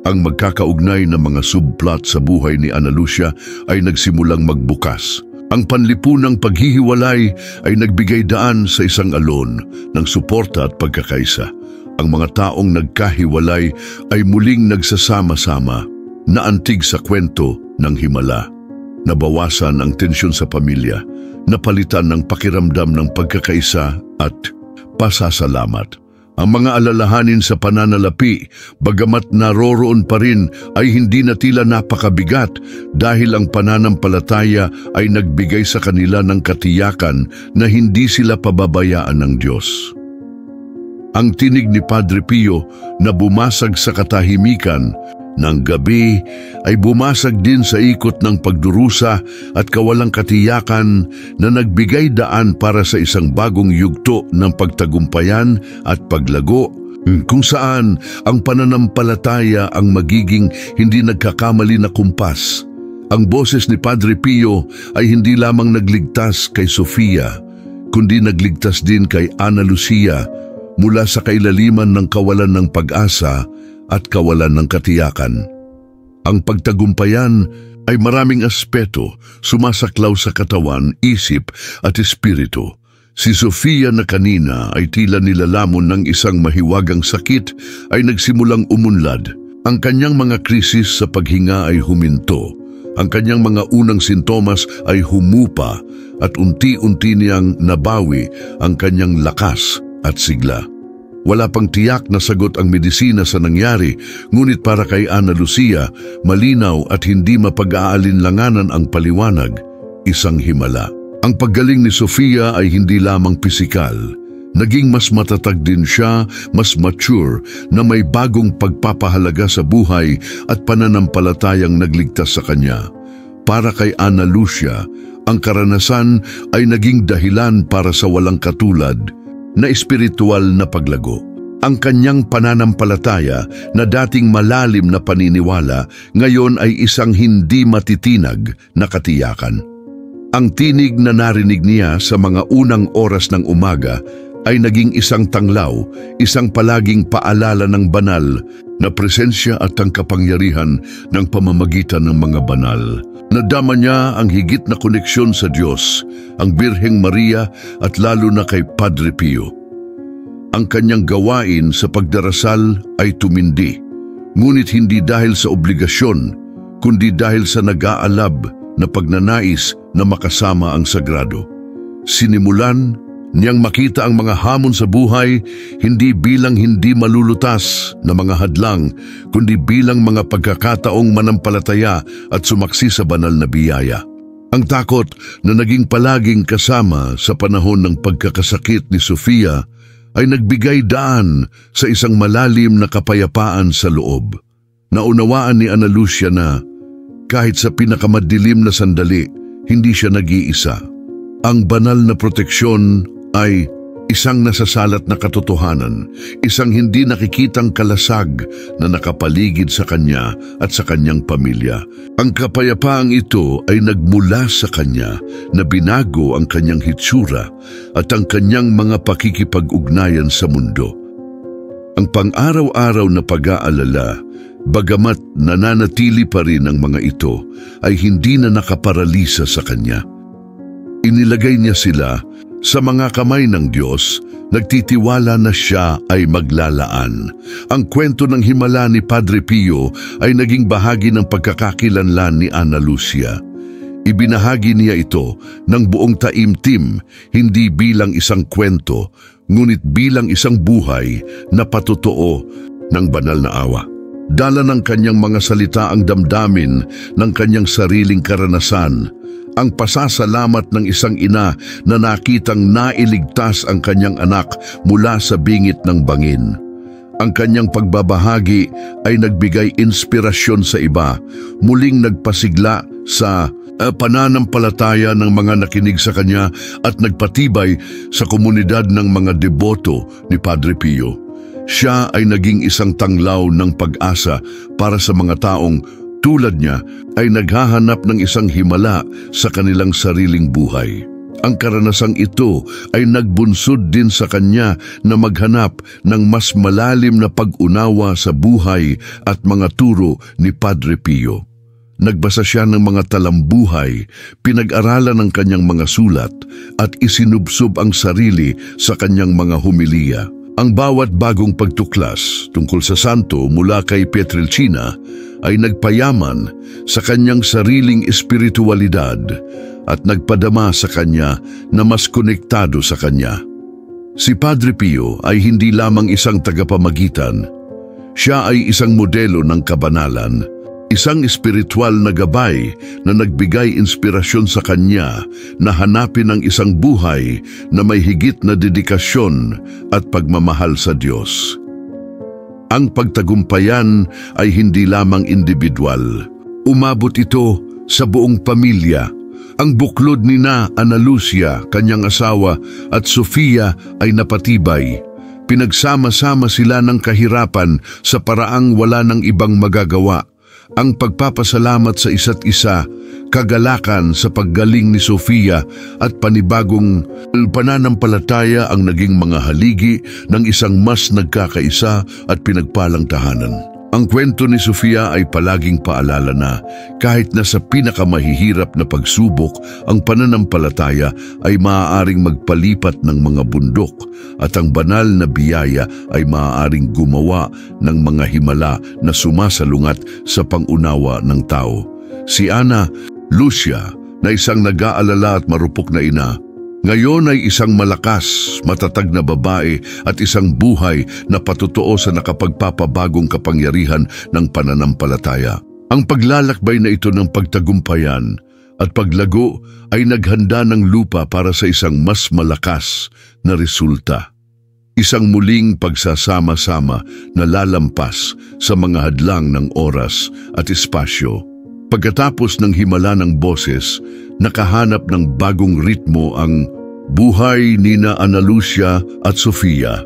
Ang magkakaugnay na mga subplot sa buhay ni Ana Lucia ay nagsimulang magbukas. Ang panlipunang paghihiwalay ay nagbigay daan sa isang alon ng suporta at pagkakaisa. Ang mga taong nagkahiwalay ay muling nagsasama-sama, naantig sa kwento ng himala. Nabawasan ang tensyon sa pamilya, napalitan ng pakiramdam ng pagkakaisa at pasasalamat. Ang mga alalahanin sa pananalapi, bagamat naroroon pa rin, ay hindi na tila napakabigat dahil ang pananampalataya ay nagbigay sa kanila ng katiyakan na hindi sila pababayaan ng Diyos. Ang tinig ni Padre Pio na bumasag sa katahimikan ng gabi ay bumasag din sa ikot ng pagdurusa at kawalang katiyakan na nagbigay daan para sa isang bagong yugto ng pagtagumpayan at paglago, kung saan ang pananampalataya ang magiging hindi nagkakamali na kumpas. Ang boses ni Padre Pio ay hindi lamang nagligtas kay Sofia, kundi nagligtas din kay Ana Lucia mula sa kailaliman ng kawalan ng pag-asa at kawalan ng katiyakan. Ang pagtagumpayan ay maraming aspeto, sumasaklaw sa katawan, isip at espiritu. Si Sofia na kanina ay tila nilalamon ng isang mahiwagang sakit ay nagsimulang umunlad. Ang kanyang mga krisis sa paghinga ay huminto. Ang kanyang mga unang sintomas ay humupa at unti-unti niyang nabawi ang kanyang lakas at sigla. Wala pang tiyak na sagot ang medisina sa nangyari, ngunit para kay Ana Lucia, malinaw at hindi mapag-aalinlanganan ang paliwanag, isang himala. Ang paggaling ni Sofia ay hindi lamang pisikal. Naging mas matatag din siya, mas mature, na may bagong pagpapahalaga sa buhay at pananampalatayang nagligtas sa kanya. Para kay Ana Lucia, ang karanasan ay naging dahilan para sa walang katulad na espiritual na paglago. Ang kanyang pananampalataya na dating malalim na paniniwala ngayon ay isang hindi matitinag na katiyakan. Ang tinig na narinig niya sa mga unang oras ng umaga ay naging isang tanglaw, isang palaging paalala ng banal na presensya at ang kapangyarihan ng pamamagitan ng mga banal. Nadama niya ang higit na koneksyon sa Diyos, ang Birheng Maria at lalo na kay Padre Pio. Ang kanyang gawain sa pagdarasal ay tumindi, ngunit hindi dahil sa obligasyon, kundi dahil sa nag-aalab na pagnanais na makasama ang sagrado. Sinimulan niyang makita ang mga hamon sa buhay hindi bilang hindi malulutas na mga hadlang, kundi bilang mga pagkakataong manampalataya at sumaksi sa banal na biyaya. Ang takot na naging palaging kasama sa panahon ng pagkakasakit ni Sofia ay nagbigay daan sa isang malalim na kapayapaan sa loob. Naunawaan ni Ana Lucia na kahit sa pinakamadilim na sandali, hindi siya nag-iisa. Ang banal na proteksyon ay isang nasasalat na katotohanan, isang hindi nakikitang kalasag na nakapaligid sa kanya at sa kanyang pamilya. Ang kapayapaang ito ay nagmula sa kanya na binago ang kanyang hitsura at ang kanyang mga pakikipag-ugnayan sa mundo. Ang pang-araw-araw na pag-aalala, bagamat nananatili pa rin ang mga ito, ay hindi na nakaparalisa sa kanya. Inilagay niya sila sa mga kamay ng Diyos, nagtitiwala na siya ay maglalaan. Ang kwento ng himala ni Padre Pio ay naging bahagi ng pagkakakilanlan ni Ana Lucia. Ibinahagi niya ito ng buong taimtim, hindi bilang isang kwento, ngunit bilang isang buhay na patotoo ng banal na awa. Dala ng kanyang mga salita ang damdamin ng kanyang sariling karanasan, ang pasasalamat ng isang ina na nakitang nailigtas ang kanyang anak mula sa bingit ng bangin. Ang kanyang pagbabahagi ay nagbigay inspirasyon sa iba, muling nagpasigla sa pananampalataya ng mga nakinig sa kanya at nagpatibay sa komunidad ng mga deboto ni Padre Pio. Siya ay naging isang tanglaw ng pag-asa para sa mga taong tulad niya ay naghahanap ng isang himala sa kanilang sariling buhay. Ang karanasang ito ay nagbunsod din sa kanya na maghanap ng mas malalim na pag-unawa sa buhay at mga turo ni Padre Pio. Nagbasa siya ng mga talambuhay, pinag-aralan ang kanyang mga sulat at isinubsob ang sarili sa kanyang mga humiliya. Ang bawat bagong pagtuklas tungkol sa santo mula kay Pietrelcina ay nagpayaman sa kanyang sariling espiritualidad at nagpadama sa kanya na mas konektado sa kanya. Si Padre Pio ay hindi lamang isang tagapamagitan. Siya ay isang modelo ng kabanalan, isang espiritual na gabay na nagbigay inspirasyon sa kanya na hanapin ang isang buhay na may higit na dedikasyon at pagmamahal sa Diyos. Ang pagtagumpayan ay hindi lamang individual. Umabot ito sa buong pamilya. Ang buklod ni Ana Lucia, kanyang asawa, at Sofia ay napatibay. Pinagsama-sama sila ng kahirapan sa paraang wala ng ibang magagawa. Ang pagpapasalamat sa isa't isa, kagalakan sa paggaling ni Sofia at panibagong pananampalataya ang naging mga haligi ng isang mas nagkakaisa at pinagpalang tahanan. Ang kwento ni Sofia ay palaging paalala na kahit na sa pinakamahihirap na pagsubok, ang pananampalataya ay maaaring magpalipat ng mga bundok at ang banal na biyaya ay maaaring gumawa ng mga himala na sumasalungat sa pangunawa ng tao. Si Ana Lucia, na isang nag-aalala at marupok na ina, ngayon ay isang malakas, matatag na babae at isang buhay na patotoo sa nakapagpapabagong kapangyarihan ng pananampalataya. Ang paglalakbay na ito ng pagtagumpayan at paglago ay naghanda ng lupa para sa isang mas malakas na resulta. Isang muling pagsasama-sama na lalampas sa mga hadlang ng oras at espasyo. Pagkatapos ng himala ng boses, nakahanap ng bagong ritmo ang buhay ni Ana Lucia at Sofia.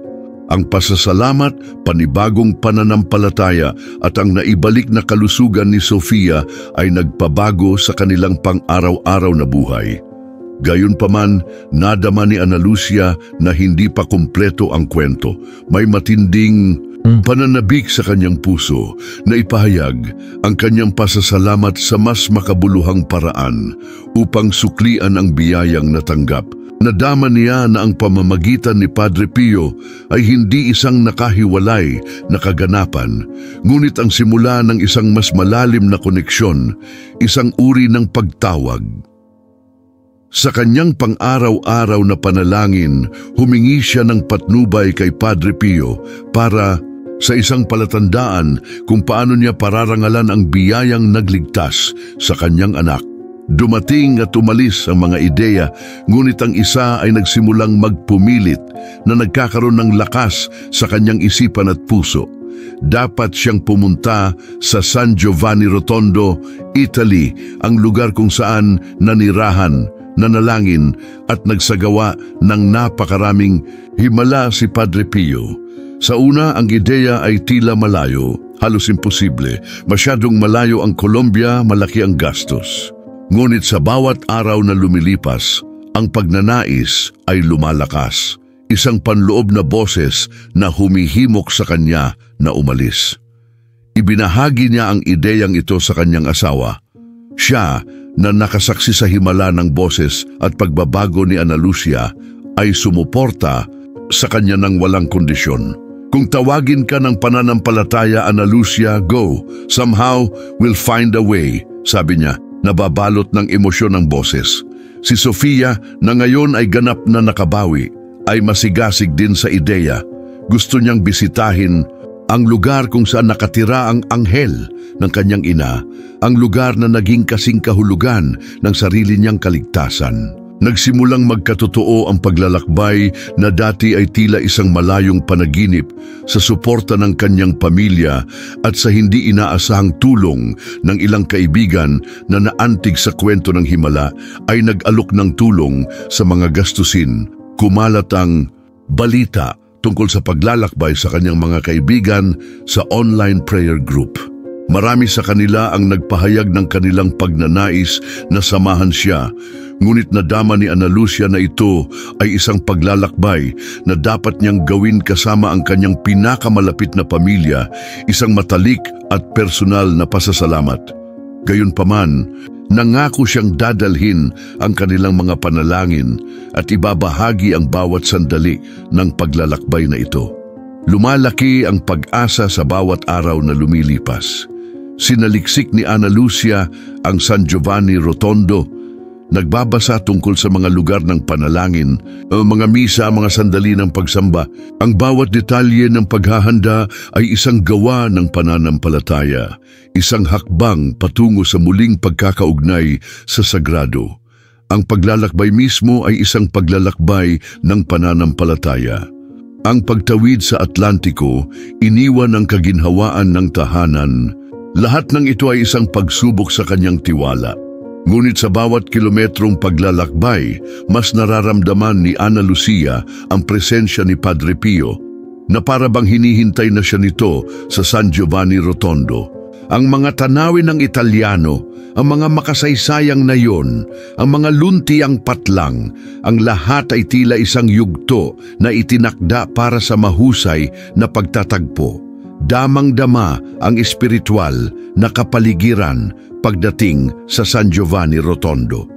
Ang pasasalamat, panibagong pananampalataya at ang naibalik na kalusugan ni Sofia ay nagpabago sa kanilang pang-araw-araw na buhay. Gayunpaman, nadama ni Ana Lucia na hindi pa kumpleto ang kwento. May matinding pananabik sa kanyang puso na ipahayag ang kanyang pasasalamat sa mas makabuluhang paraan upang suklian ang biyayang natanggap. Nadama niya na ang pamamagitan ni Padre Pio ay hindi isang nakahiwalay na kaganapan, ngunit ang simula ng isang mas malalim na koneksyon, isang uri ng pagtawag. Sa kanyang pang-araw-araw na panalangin, humingi siya ng patnubay kay Padre Pio para sa isang palatandaan kung paano niya pararangalan ang biyayang nagligtas sa kanyang anak. Dumating at umalis ang mga ideya, ngunit ang isa ay nagsimulang magpumilit na nagkakaroon ng lakas sa kanyang isipan at puso. Dapat siyang pumunta sa San Giovanni Rotondo, Italy, ang lugar kung saan nanirahan, nanalangin at nagsagawa ng napakaraming himala si Padre Pio. Sa una, ang ideya ay tila malayo, halos imposible. Masyadong malayo ang Colombia, malaki ang gastos. Ngunit sa bawat araw na lumilipas, ang pagnanais ay lumalakas. Isang panloob na boses na humihimok sa kanya na umalis. Ibinahagi niya ang ideyang ito sa kanyang asawa. Siya, na nakasaksi sa himala ng boses at pagbabago ni Ana Lucia, ay sumuporta sa kanya ng walang kondisyon. Kung tawagin ka ng pananampalataya, Ana Lucia, go. Somehow, we'll find a way, sabi niya, nababalot ng emosyon ng boses. Si Sofia, na ngayon ay ganap na nakabawi, ay masigasig din sa ideya. Gusto niyang bisitahin ang lugar kung saan nakatira ang anghel ng kanyang ina, ang lugar na naging kasing kahulugan ng sarili niyang kaligtasan. Nagsimulang magkatotoo ang paglalakbay na dati ay tila isang malayong panaginip sa suporta ng kanyang pamilya at sa hindi inaasahang tulong ng ilang kaibigan na naantig sa kwento ng himala ay nag-alok ng tulong sa mga gastusin. Kumalat ang balita tungkol sa paglalakbay sa kanyang mga kaibigan sa online prayer group. Marami sa kanila ang nagpahayag ng kanilang pagnanais na samahan siya, ngunit nadama ni Ana Lucia na ito ay isang paglalakbay na dapat niyang gawin kasama ang kanyang pinakamalapit na pamilya, isang matalik at personal na pasasalamat. Gayunpaman, nangako siyang dadalhin ang kanilang mga panalangin at ibabahagi ang bawat sandali ng paglalakbay na ito. Lumalaki ang pag-asa sa bawat araw na lumilipas. Sinaliksik ni Ana Lucia ang San Giovanni Rotondo, nagbabasa tungkol sa mga lugar ng panalangin, mga misa, mga sandali ng pagsamba. Ang bawat detalye ng paghahanda ay isang gawa ng pananampalataya, isang hakbang patungo sa muling pagkakaugnay sa sagrado. Ang paglalakbay mismo ay isang paglalakbay ng pananampalataya. Ang pagtawid sa Atlantiko, iniwan ang kaginhawaan ng tahanan. Lahat ng ito ay isang pagsubok sa kanyang tiwala. Ngunit sa bawat kilometrong paglalakbay, mas nararamdaman ni Ana Lucia ang presensya ni Padre Pio, na para bang hinihintay na siya nito sa San Giovanni Rotondo. Ang mga tanawin ng Italiano, ang mga makasaysayang nayon, ang mga luntiang patlang, ang lahat ay tila isang yugto na itinakda para sa mahusay na pagtatagpo. Damang-dama ang espiritual na kapaligiran pagdating sa San Giovanni Rotondo.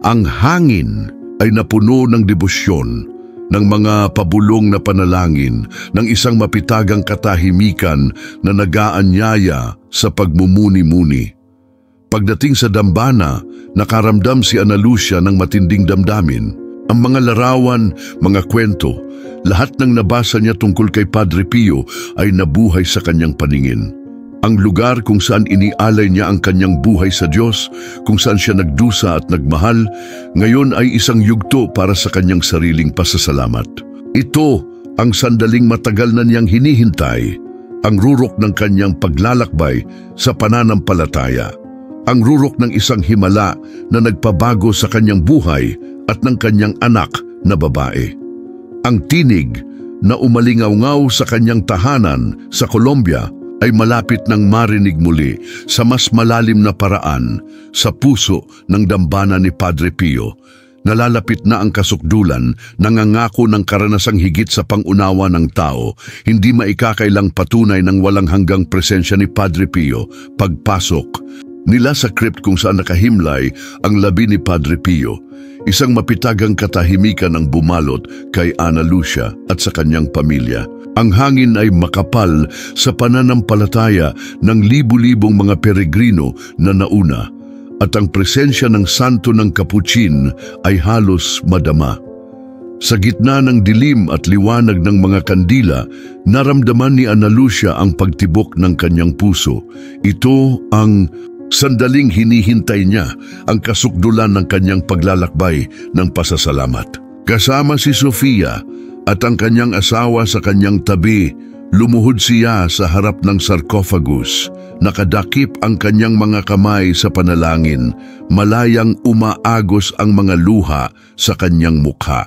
Ang hangin ay napuno ng debosyon, ng mga pabulong na panalangin, ng isang mapitagang katahimikan na nag-aanyaya sa pagmumuni-muni. Pagdating sa dambana, nakaramdam si Ana Lucia ng matinding damdamin. Ang mga larawan, mga kwento, lahat ng nabasa niya tungkol kay Padre Pio ay nabuhay sa kanyang paningin. Ang lugar kung saan inialay niya ang kanyang buhay sa Diyos, kung saan siya nagdusa at nagmahal, ngayon ay isang yugto para sa kanyang sariling pasasalamat. Ito ang sandaling matagal na niyang hinihintay, ang rurok ng kanyang paglalakbay sa pananampalataya, ang rurok ng isang himala na nagpabago sa kanyang buhay at ng kanyang anak na babae. Ang tinig na umalingaw-ngaw sa kanyang tahanan sa Colombia ay malapit nang marinig muli sa mas malalim na paraan sa puso ng dambana ni Padre Pio. Nalalapit na ang kasukdulan, nangangako ng karanasang higit sa pangunawa ng tao, hindi maikakailang patunay ng walang hanggang presensya ni Padre Pio. Pagpasok nila sa crypt kung saan nakahimlay ang labi ni Padre Pio, Isang mapitagang katahimikan ang bumalot kay Ana Lucia at sa kanyang pamilya. Ang hangin ay makapal sa pananampalataya ng libu-libong mga peregrino na nauna, at ang presensya ng santo ng Capuchin ay halos madama. Sa gitna ng dilim at liwanag ng mga kandila, naramdaman ni Ana Lucia ang pagtibok ng kanyang puso. Ito ang sandaling hinihintay niya, ang kasukdulan ng kanyang paglalakbay ng pasasalamat. Kasama si Sofia at ang kanyang asawa sa kanyang tabi, lumuhod siya sa harap ng sarcophagus. Nakadakip ang kanyang mga kamay sa panalangin, malayang umaagos ang mga luha sa kanyang mukha.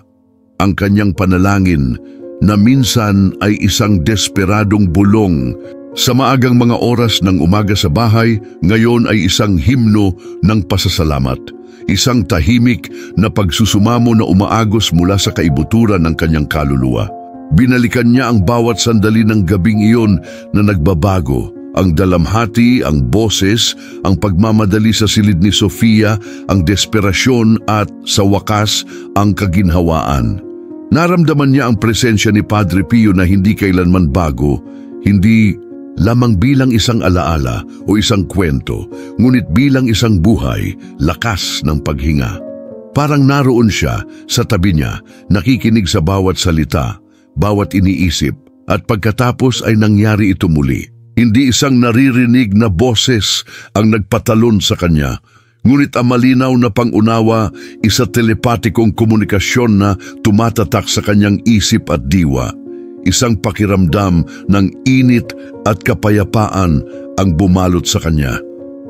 Ang kanyang panalangin na minsan ay isang desperadong bulong. Sa maagang mga oras ng umaga sa bahay, ngayon ay isang himno ng pasasalamat. Isang tahimik na pagsusumamo na umaagos mula sa kaibuturan ng kanyang kaluluwa. Binalikan niya ang bawat sandali ng gabing iyon na nagbabago. Ang dalamhati, ang boses, ang pagmamadali sa silid ni Sofia, ang desperasyon at, sa wakas, ang kaginhawaan. Naramdaman niya ang presensya ni Padre Pio na hindi kailanman bago, hindi lamang bilang isang alaala o isang kwento, ngunit bilang isang buhay, lakas ng paghinga. Parang naroon siya sa tabi niya, nakikinig sa bawat salita, bawat iniisip, at pagkatapos ay nangyari ito muli. Hindi isang naririnig na boses ang nagpatalon sa kanya, ngunit ang malinaw na pangunawa, isa telepatikong komunikasyon na tumatatak sa kanyang isip at diwa. Isang pakiramdam ng init at kapayapaan ang bumalot sa kanya.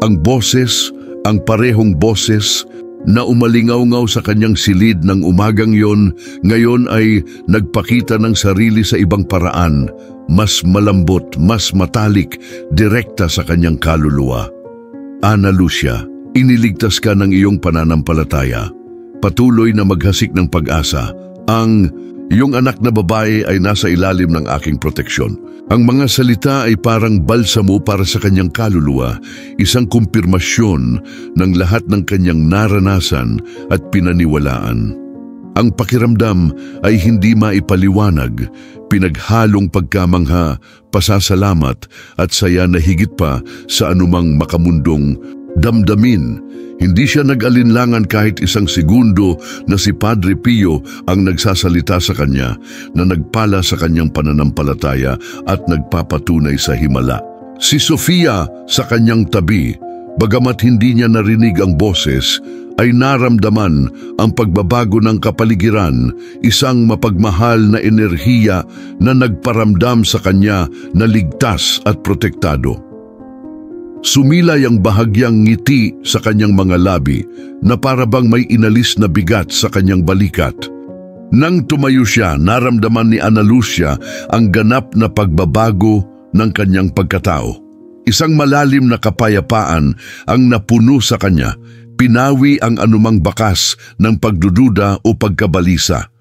Ang boses, ang parehong boses na umalingaw-ngaw sa kanyang silid ng umagang yon, ngayon ay nagpakita ng sarili sa ibang paraan, mas malambot, mas matalik, direkta sa kanyang kaluluwa. Ana Lucia, iniligtas ka ng iyong pananampalataya. Patuloy na maghasik ng pag-asa. Ang iyong anak na babae ay nasa ilalim ng aking proteksyon. Ang mga salita ay parang balsamo para sa kanyang kaluluwa, isang kumpirmasyon ng lahat ng kanyang naranasan at pinaniwalaan. Ang pakiramdam ay hindi maipaliwanag, pinaghalong pagkamangha, pasasalamat at saya na higit pa sa anumang makamundong damdamin. Hindi siya nag-alinlangan kahit isang segundo na si Padre Pio ang nagsasalita sa kanya, na nagpala sa kanyang pananampalataya at nagpapatunay sa himala. Si Sofia sa kanyang tabi, bagamat hindi niya narinig ang boses, ay naramdaman ang pagbabago ng kapaligiran, isang mapagmahal na enerhiya na nagparamdam sa kanya na ligtas at protektado. Sumilay ang bahagyang ngiti sa kanyang mga labi na parabang may inalis na bigat sa kanyang balikat. Nang tumayo siya, naramdaman ni Ana Lucia ang ganap na pagbabago ng kanyang pagkatao. Isang malalim na kapayapaan ang napuno sa kanya, pinawi ang anumang bakas ng pagdududa o pagkabalisa.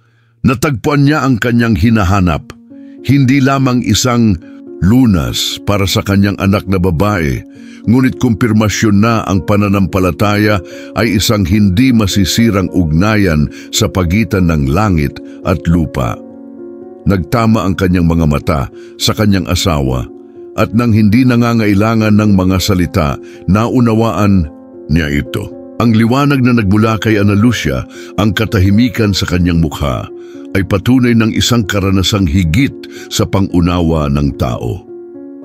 Natagpuan niya ang kanyang hinahanap, hindi lamang isang lunas para sa kanyang anak na babae, ngunit kumpirmasyon na ang pananampalataya ay isang hindi masisirang ugnayan sa pagitan ng langit at lupa. Nagtama ang kanyang mga mata sa kanyang asawa, at nang hindi nangangailangan ng mga salita, naunawaan niya ito. Ang liwanag na nagmula kay Ana Lucia, ang katahimikan sa kanyang mukha, ay patunay ng isang karanasang higit sa pangunawa ng tao.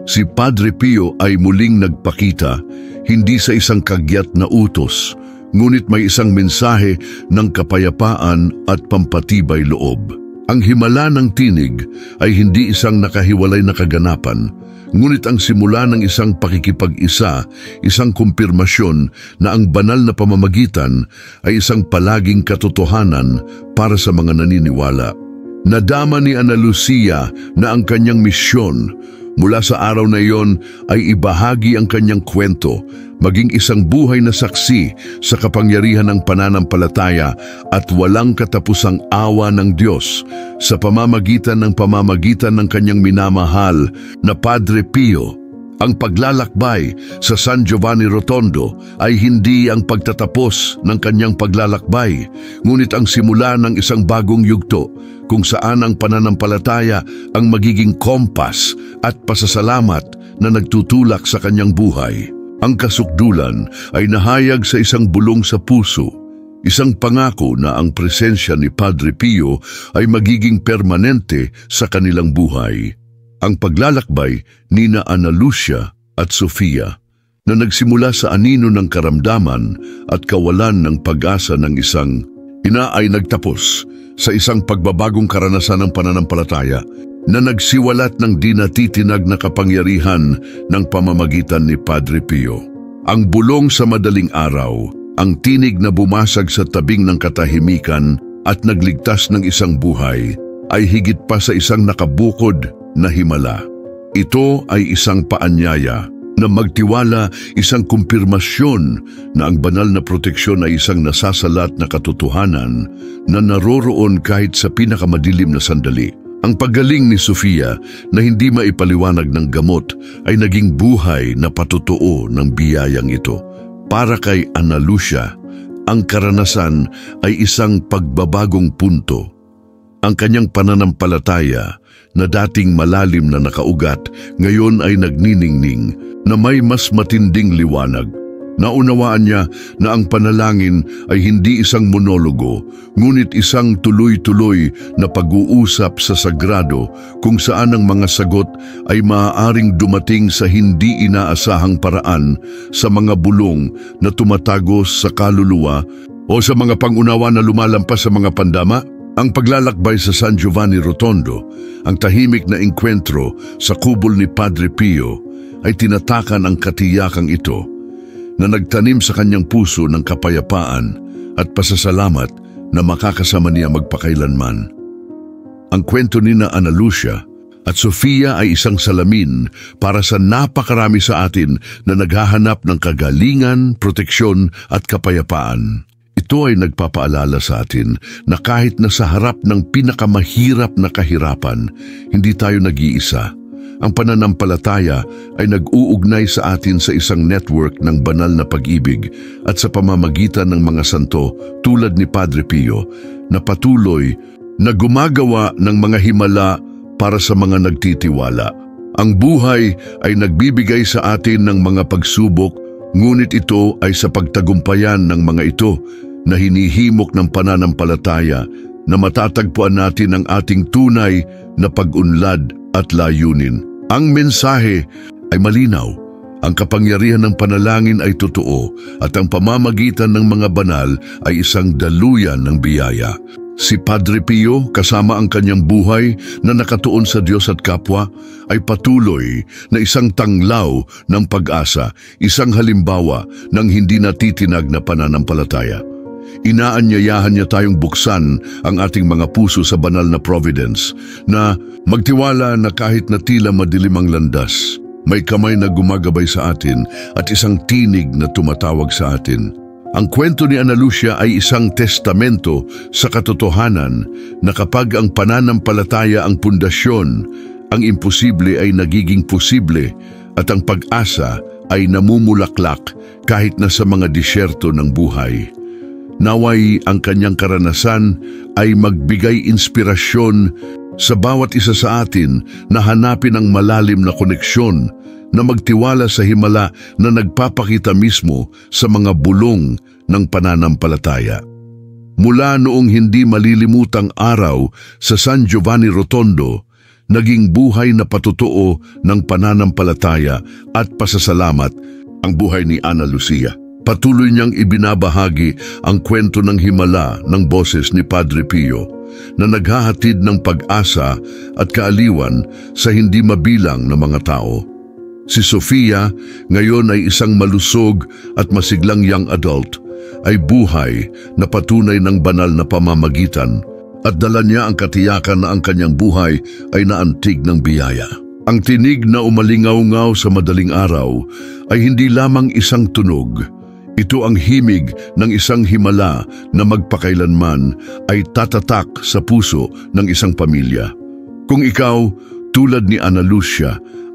Si Padre Pio ay muling nagpakita, hindi sa isang kagyat na utos, ngunit may isang mensahe ng kapayapaan at pampatibay loob. Ang himala ng tinig ay hindi isang nakahiwalay na kaganapan, ngunit ang simula ng isang pakikipag-isa, isang kumpirmasyon na ang banal na pamamagitan ay isang palaging katotohanan para sa mga naniniwala. Nadama ni Ana Lucia na ang kanyang misyon mula sa araw na iyon ay ibahagi ang kanyang kwento, maging isang buhay na saksi sa kapangyarihan ng pananampalataya at walang katapusang awa ng Diyos sa pamamagitan ng kanyang minamahal na Padre Pio. Ang paglalakbay sa San Giovanni Rotondo ay hindi ang pagtatapos ng kanyang paglalakbay, ngunit ang simula ng isang bagong yugto kung saan ang pananampalataya ang magiging kompas at pasasalamat na nagtutulak sa kanyang buhay. Ang kasukdulan ay nahayag sa isang bulong sa puso, isang pangako na ang presensya ni Padre Pio ay magiging permanente sa kanilang buhay. Ang paglalakbay ni Ana Lucia at Sofia na nagsimula sa anino ng karamdaman at kawalan ng pag-asa ng isang ina ay nagtapos sa isang pagbabagong karanasan ng pananampalataya na nagsiwalat ng di natitinag na kapangyarihan ng pamamagitan ni Padre Pio. Ang bulong sa madaling araw, ang tinig na bumasag sa tabing ng katahimikan at nagligtas ng isang buhay, ay higit pa sa isang nakabukod na himala. Ito ay isang paanyaya na magtiwala, isang kumpirmasyon na ang banal na proteksyon ay isang nasasalat na katotohanan na naroroon kahit sa pinakamadilim na sandali. Ang paggaling ni Sofia na hindi maipaliwanag ng gamot ay naging buhay na patotoo ng biyayang ito. Para kay Ana Lucia, ang karanasan ay isang pagbabagong punto. Ang kanyang pananampalataya na dating malalim na nakaugat, ngayon ay nagniningning na may mas matinding liwanag. Naunawaan niya na ang panalangin ay hindi isang monologo, ngunit isang tuloy-tuloy na pag-uusap sa sagrado kung saan ang mga sagot ay maaaring dumating sa hindi inaasahang paraan sa mga bulong na tumatagos sa kaluluwa o sa mga pangunawa na lumalampas sa mga pandama. Ang paglalakbay sa San Giovanni Rotondo, ang tahimik na engkwentro sa kubol ni Padre Pio, ay tinatakan ang katiyakang ito na nagtanim sa kanyang puso ng kapayapaan at pasasalamat na makakasama niya magpakailanman. Ang kwento ni Ana Lucia at Sofia ay isang salamin para sa napakarami sa atin na naghahanap ng kagalingan, proteksyon at kapayapaan. Ito ay nagpapaalala sa atin na kahit nasa harap ng pinakamahirap na kahirapan, hindi tayo nag-iisa. Ang pananampalataya ay nag-uugnay sa atin sa isang network ng banal na pag-ibig at sa pamamagitan ng mga santo tulad ni Padre Pio na patuloy na gumagawa ng mga himala para sa mga nagtitiwala. Ang buhay ay nagbibigay sa atin ng mga pagsubok, ngunit ito ay sa pagtagumpayan ng mga ito na hinihimok ng pananampalataya na matatagpuan natin ang ating tunay na pag-unlad at layunin. Ang mensahe ay malinaw. Ang kapangyarihan ng panalangin ay totoo at ang pamamagitan ng mga banal ay isang daluyan ng biyaya. Si Padre Pio, kasama ang kanyang buhay na nakatuon sa Diyos at kapwa, ay patuloy na isang tanglaw ng pag-asa, isang halimbawa ng hindi natitinag na pananampalataya. Inaanyayahan niya tayong buksan ang ating mga puso sa banal na providence na magtiwala na kahit na tila madilim ang landas, may kamay na gumagabay sa atin at isang tinig na tumatawag sa atin. Ang kwento ni Ana Lucia ay isang testamento sa katotohanan na kapag ang pananampalataya ang pundasyon, ang imposible ay nagiging posible at ang pag-asa ay namumulaklak kahit na sa mga disyerto ng buhay. Naway ang kanyang karanasan ay magbigay inspirasyon sa bawat isa sa atin na hanapin ang malalim na koneksyon, na magtiwala sa himala na nagpapakita mismo sa mga bulong ng pananampalataya. Mula noong hindi malilimutang araw sa San Giovanni Rotondo, naging buhay na patotoo ng pananampalataya at pasasalamat ang buhay ni Ana Lucia. Patuloy niyang ibinabahagi ang kwento ng himala ng boses ni Padre Pio na naghahatid ng pag-asa at kaaliwan sa hindi mabilang na mga tao. Si Sofia, ngayon ay isang malusog at masiglang young adult, ay buhay na patunay ng banal na pamamagitan at dala niya ang katiyakan na ang kanyang buhay ay naantig ng biyaya. Ang tinig na umalingaw-ngaw sa madaling araw ay hindi lamang isang tunog. Ito ang himig ng isang himala na magpakailanman ay tatatak sa puso ng isang pamilya. Kung ikaw, tulad ni Ana Lucia,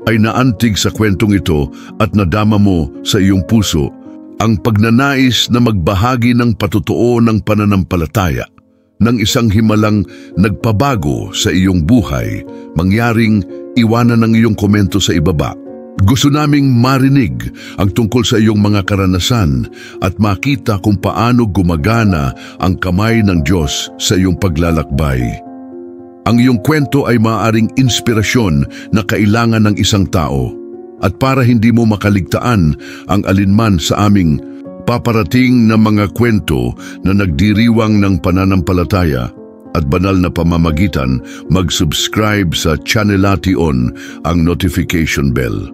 ay naantig sa kwentong ito at nadama mo sa iyong puso ang pagnanais na magbahagi ng patotoo ng pananampalataya ng isang himalang nagpabago sa iyong buhay, mangyaring iwanan ng iyong komento sa ibaba. Gusto naming marinig ang tungkol sa iyong mga karanasan at makita kung paano gumagana ang kamay ng Diyos sa iyong paglalakbay. Ang iyong kwento ay maaaring inspirasyon na kailangan ng isang tao. At para hindi mo makaligtaan ang alinman sa aming paparating na mga kwento na nagdiriwang ng pananampalataya at banal na pamamagitan, mag-subscribe sa Channelation ang notification bell.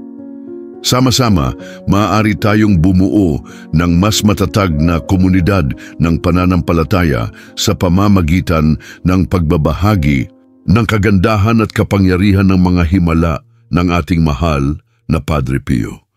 Sama-sama, maaari tayong bumuo ng mas matatag na komunidad ng pananampalataya sa pamamagitan ng pagbabahagi ng kagandahan at kapangyarihan ng mga himala ng ating mahal na Padre Pio.